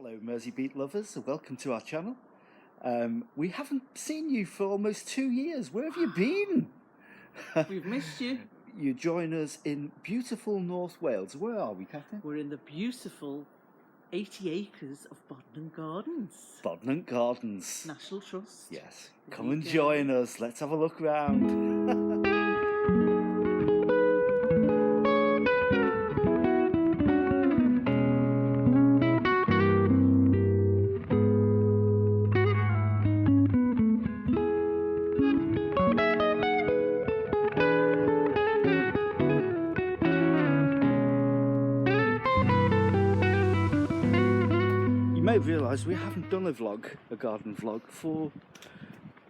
Hello Mersey Beat lovers, welcome to our channel. We haven't seen you for almost 2 years. Where have you been? We've missed you. You join us in beautiful North Wales. Where are we, Catherine? We're in the beautiful 80 acres of Bodnant Gardens. Bodnant Gardens. National Trust. Yes. Come and join us. Let's have a look round. You may have realised we haven't done a garden vlog, for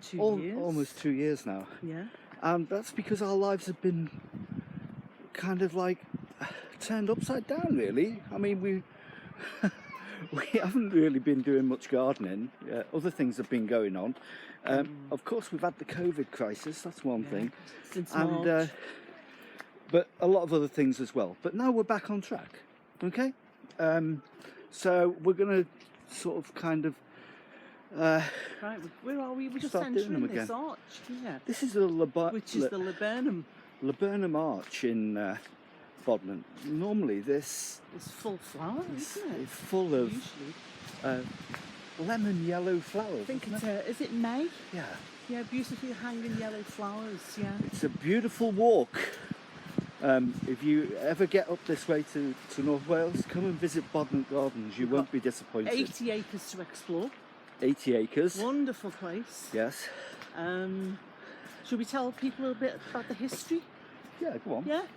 2 years. almost 2 years now. Yeah. And that's because our lives have been kind of like turned upside down, really. I mean, we haven't really been doing much gardening. Other things have been going on. Of course, we've had the COVID crisis, that's one thing. Since March. But a lot of other things as well. But now we're back on track, okay? So we're going to sort of kind of... Right, where are we? We're just entering this arch here. This is the Which is the Laburnum Arch in Bodnant. Normally this... It's full flowers, isn't it? It's full of lemon yellow flowers. I think it's is it May? Yeah. Yeah, beautifully hanging yellow flowers, yeah. It's a beautiful walk. If you ever get up this way to North Wales, come and visit Bodnant Gardens. You won't be disappointed. 80 acres to explore. 80 acres. Wonderful place. Yes. Should we tell people a little bit about the history? Yeah, go on. Yeah.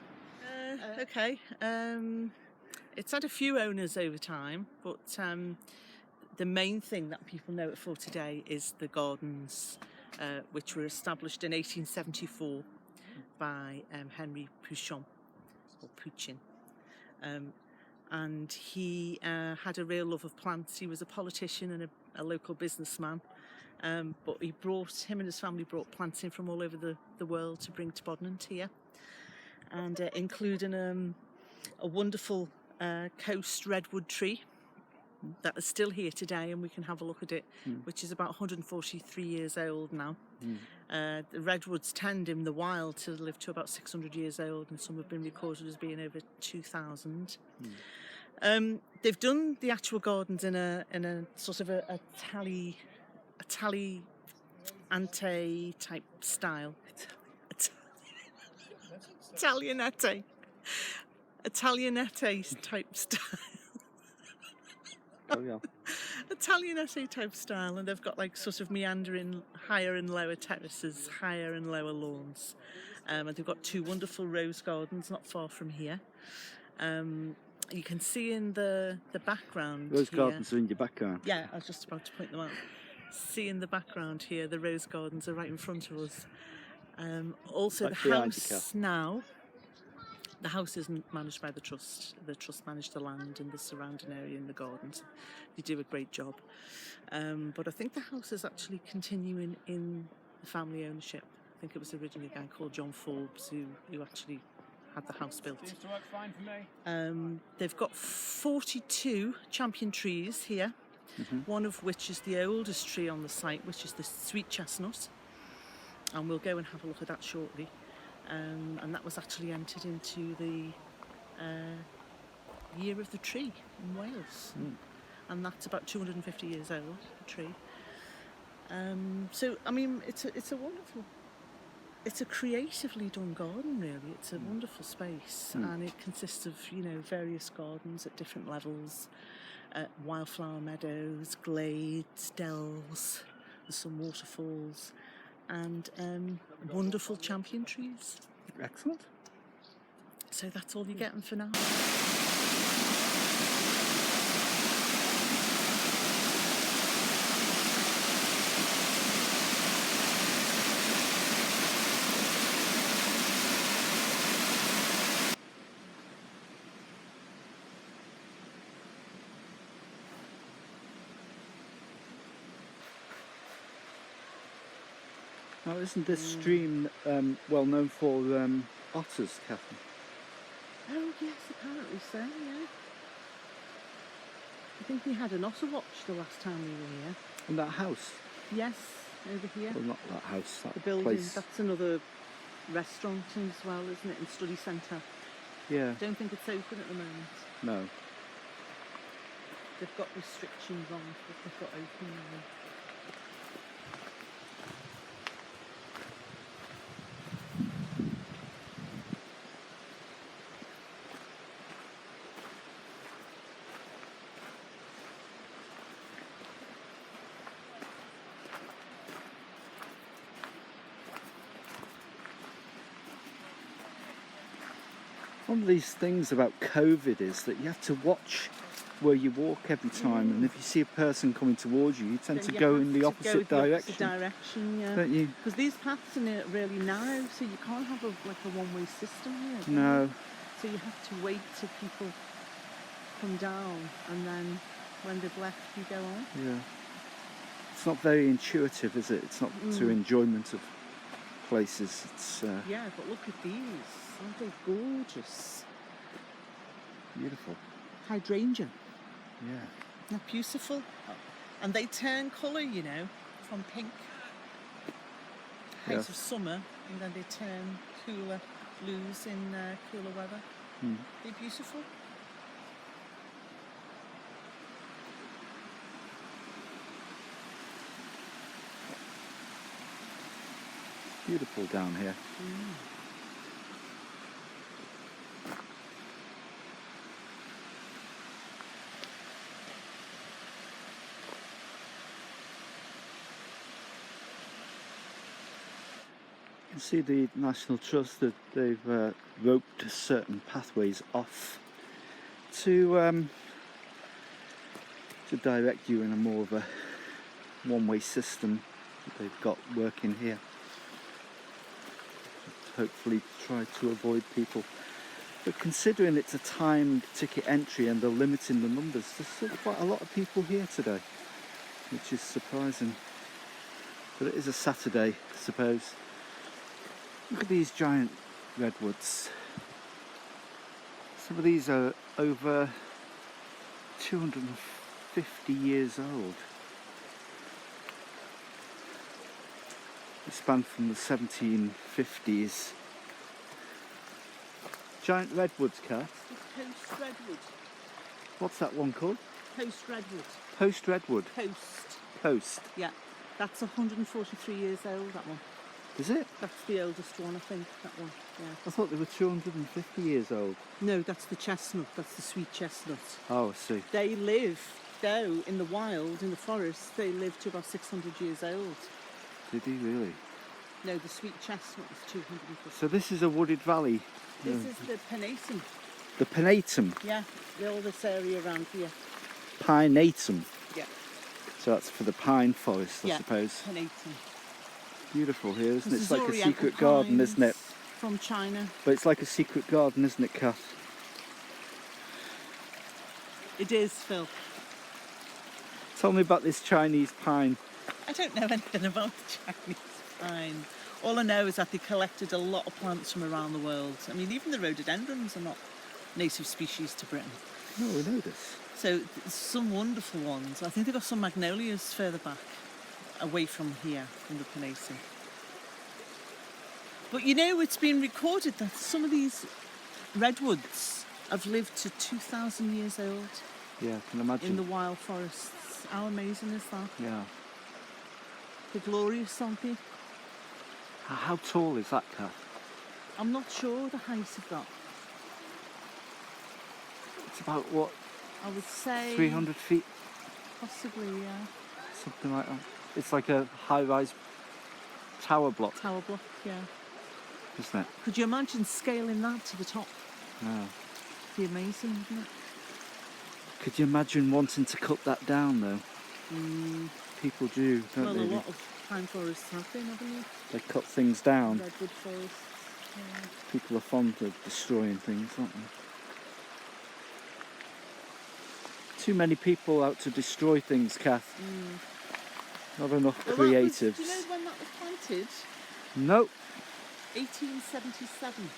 Okay. It's had a few owners over time, but the main thing that people know it for today is the gardens, which were established in 1874 by Henry Pouchon, or Pouchin. And he had a real love of plants. He was a politician and a local businessman, but him and his family brought plants in from all over the world to bring to Bodnant here, and including a wonderful coast redwood tree that is still here today, and we can have a look at it, which is about 143 years old now. The redwoods tend in the wild to live to about 600 years old, and some have been recorded as being over 2,000. They've done the actual gardens in a sort of a Tagliante type style. Italianette type style. Oh, yeah. Italianette type style, and they've got like sort of meandering higher and lower terraces, higher and lower lawns, and they've got 2 wonderful rose gardens not far from here. You can see in the background Rose here, gardens are in your background. Yeah, I was just about to point them out. See in the background here, the rose gardens are right in front of us. Also, Like the behind house now. The house isn't managed by the trust. The trust manage the land and the surrounding area in the gardens. They do a great job. But I think the house is actually continuing in the family ownership. I think it was originally a guy called John Forbes who actually had the house built. Seems to work fine for me. They've got 42 champion trees here, one of which is the oldest tree on the site, which is the sweet chestnut. And we'll go and have a look at that shortly. And that was actually entered into the year of the tree in Wales, and that's about 250 years old, the tree. So I mean, it's a wonderful, it's a creatively done garden, really. It's a wonderful space, and it consists of various gardens at different levels, wildflower meadows, glades, dells. There's some waterfalls. And wonderful champion trees. Excellent. So that's all you're getting for now. Now, isn't this stream well known for otters, Catherine? Oh yes, apparently so, yeah. I think we had an otter watch the last time we were here. In that house? Yes, over here. Well, not that house, that The building, place. that's another restaurant as well, isn't it? And study centre. Yeah, Don't think it's open at the moment. no. They've got restrictions on what they've got open now. One of these things about COVID is that you have to watch where you walk every time, and if you see a person coming towards you, you tend Then to you go have in the to opposite go the direction, opposite direction, yeah. don't you? Because these paths are really narrow, so you can't have like a one-way system here. can No. you? So you have to wait till people come down, and then when they've left, you go on. Yeah. It's not very intuitive, is it? It's not to enjoyment of places. It's Yeah, but look at these. Aren't they gorgeous? beautiful. Hydrangea. Yeah. They're beautiful. And they turn colour, you know, from pink. Height Yes. of summer, and then they turn cooler blues in cooler weather. Mm. They're beautiful. Beautiful down here. You can see the National Trust that they've roped certain pathways off to direct you in a more of a one-way system that they've got working here. Hopefully try to avoid people. But considering it's a timed ticket entry and they're limiting the numbers, there's still quite a lot of people here today, which is surprising. But it is a Saturday, I suppose. Look at these giant redwoods. Some of these are over 250 years old. They span from the 1750s. Giant redwoods, Kat. Post redwood. What's that one called? Post redwood. Post redwood. Post. Post. Yeah. That's 143 years old, that one. Is it? That's the oldest one, I think, that one. Yeah. I thought they were 250 years old. No, that's the chestnut. That's the sweet chestnut. Oh, I see. They live, though, in the wild, in the forest, they live to about 600 years old. Did he really? No, the sweet chestnut is 250. So this is a wooded valley. This is the pinatum. The Pinatum. Yeah, all this area around here. Pinatum. Yeah. So that's for the pine forest, I Yeah, suppose. pinatum. Beautiful here, isn't it? This It's is like a Oriental secret garden, isn't it? pines From China. But it's like a secret garden, isn't it, Kath? It is, Phil. Tell me about this Chinese pine. I don't know anything about the Chinese pine. All I know is that they collected a lot of plants from around the world. I mean, even the rhododendrons are not native species to Britain. No, we know this. So some wonderful ones. I think they've got some magnolias further back, away from here, from the Pinatum. But you know, it's been recorded that some of these redwoods have lived to 2,000 years old Yeah, I can imagine. in the wild forests. How amazing is that? Yeah. They're glorious, aren't they? How tall is that, Kath? I'm not sure the height of that. It's about, what, I would say 300 feet? possibly, yeah. Something like that. It's like a high-rise tower block, Tower block, yeah. isn't it? Could you imagine scaling that to the top? Yeah. It'd be amazing, wouldn't it? Could you imagine wanting to cut that down, though? People do, don't Well, they? a lot of pine forests have been, haven't they? They cut things down. Redwood forests. Yeah. People are fond of destroying things, aren't they? Too many people out to destroy things, Kath. Not enough Well, creatives. do you know when that was planted? Nope. 1877,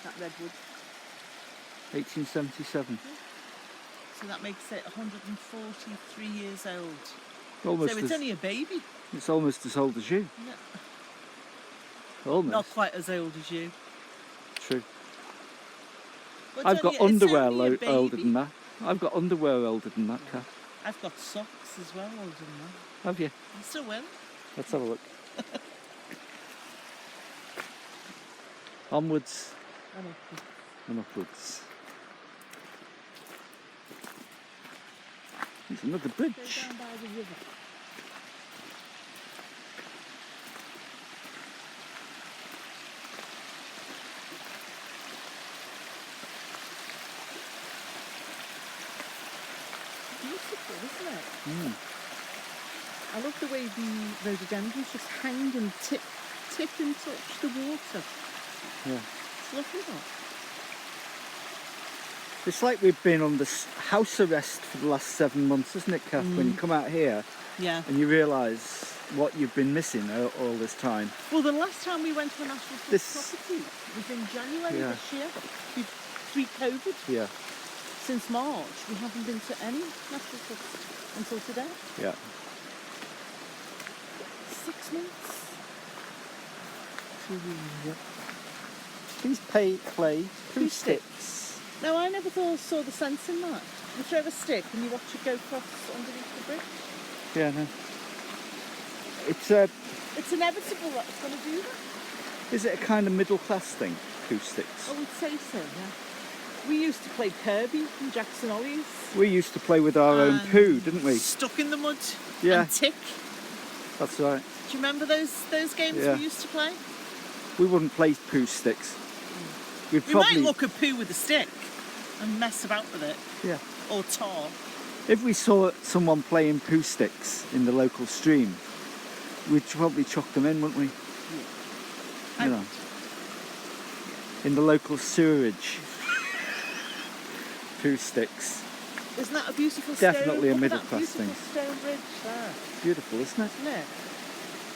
that redwood. 1877. So that makes it 143 years old. Almost So it's only a baby. It's almost as old as you. No, Almost. not quite as old as you. True. But I've got it's underwear only a older baby. than that. I've got underwear older than that, Kath. I've got socks as well older than that. Have you? I still will. Let's have a look. Onwards and upwards. There's another bridge. Go down by the river. Beautiful, isn't it? Mm. I love the way the rhododendrons just hang and tip and touch the water. Yeah. It's lovely, that. It's like we've been on this house arrest for the last 7 months, isn't it, Kath? When you come out here Yeah. and you realise what you've been missing all this time. Well, the last time we went to a National Trust property was in January Yeah. this year, pre-COVID. Yeah. Since March, we haven't been to any National Trust until today. Yeah. 6 months. Please play two sticks. No, I never saw the sense in that. You throw a stick and you watch it go across underneath the bridge. Yeah, no. It's inevitable that it's going to do that. Is it a kind of middle class thing, two sticks? I would say so, yeah. We used to play Kirby and Jackson Ollies. We used to play with our own poo, didn't we? Stuck in the mud. Yeah. And tick. That's right. Do you remember those games Yeah. we used to play? We wouldn't play poo sticks. We'd We probably, might look at poo with a stick and mess about with it. yeah. Or tar. If we saw someone playing poo sticks in the local stream, we'd probably chuck them in, wouldn't we? I You know, in the local sewerage. Poo sticks. Isn't that a beautiful Definitely a stone? middle Look at class that thing. beautiful stone bridge there, Beautiful, isn't it? isn't it?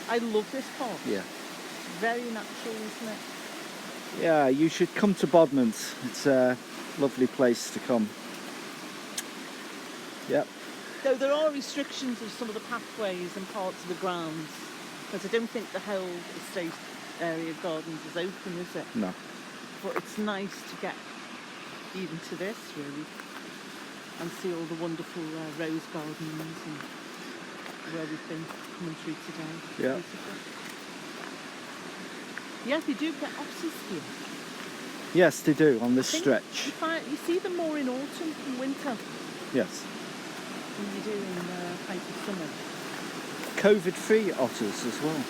I love this part. Yeah. Very natural, isn't it? Yeah, you should come to Bodnant. It's a lovely place to come. Yep. Though there are restrictions of some of the pathways and parts of the grounds, because I don't think the whole estate area of gardens is open, is it? No. But it's nice to get even to this, really, and see all the wonderful rose gardens and where we've been coming through today. Yeah. Beautiful. Yeah, they do get otters here. Yes, they do, on this I think stretch. You see them more in autumn and winter Yes. than you do in height of summer. COVID-free otters as well.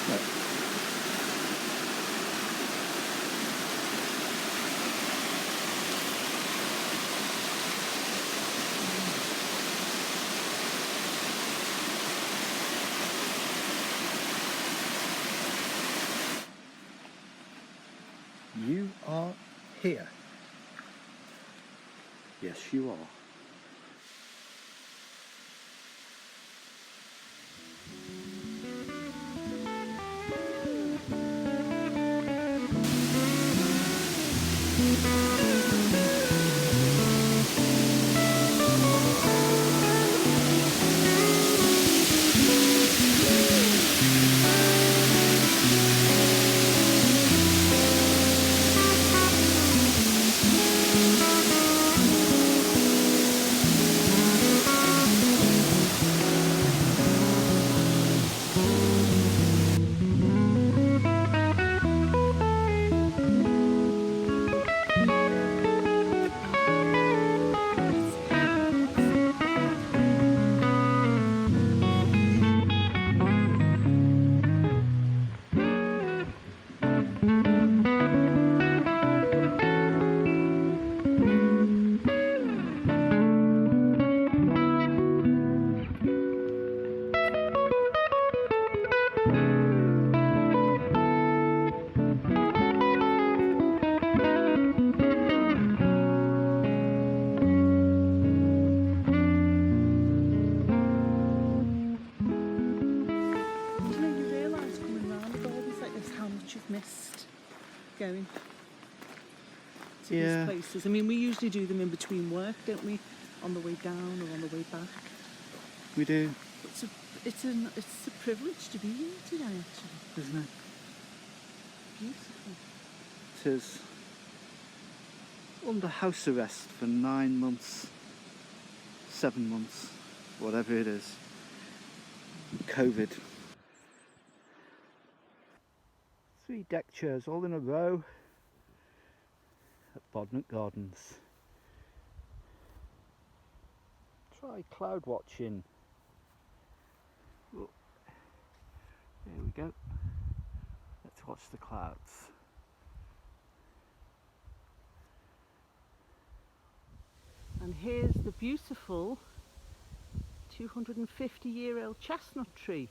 Yeah. You are here. Yes, you are. missed going to Yeah. these places. I mean, we usually do them in between work, don't we? On the way down or on the way back. We do, It's a privilege to be here today, actually. isn't it? Beautiful. It is. Under house arrest for 9 months, 7 months, whatever it is. COVID. 3 deck chairs all in a row at Bodnant Gardens. Try cloud watching. Oh, there we go. Let's watch the clouds. And here's the beautiful 250-year-old chestnut tree.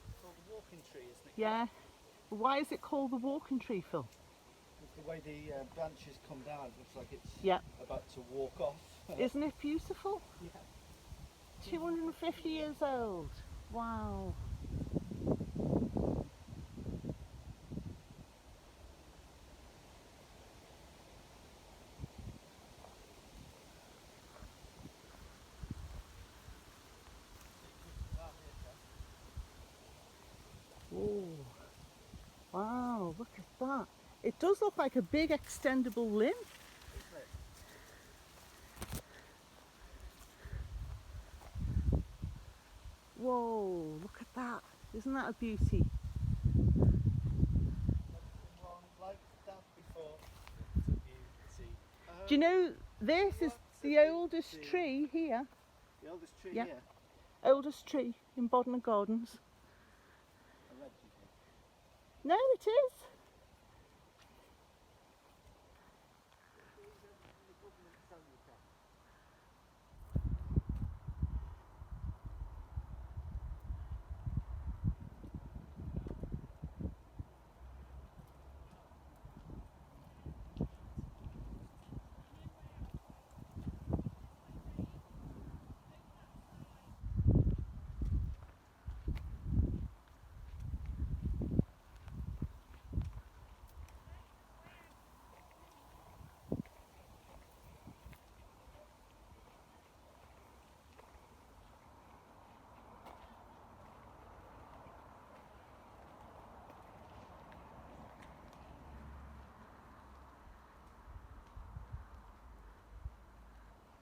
It's called the walking tree, isn't it? Yeah. Why is it called the walking tree, Phil? Because the way the branches come down, it looks like it's Yeah. about to walk off. Isn't it beautiful? Yeah. 250 years old. Wow. Oh. Wow, look at that. It does look like a big extendable limb. Whoa, look at that. Isn't that a beauty? Like that before. Do you know, this is the oldest tree here. The oldest tree Yeah. here? Oldest tree in Bodnant Gardens. A red, do you think? No, it is.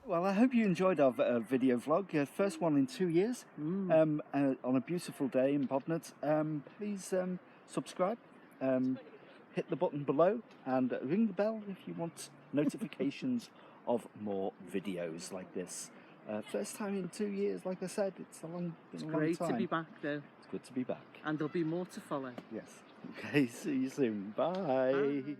Well, I hope you enjoyed our video vlog, first one in 2 years, on a beautiful day in Bodnant. Please subscribe, hit the button below and ring the bell if you want notifications of more videos like this. First time in 2 years, like I said, it's been a long Great time. to be back though. It's good to be back. And there'll be more to follow. Yes. Okay, see you soon. Bye. Bye.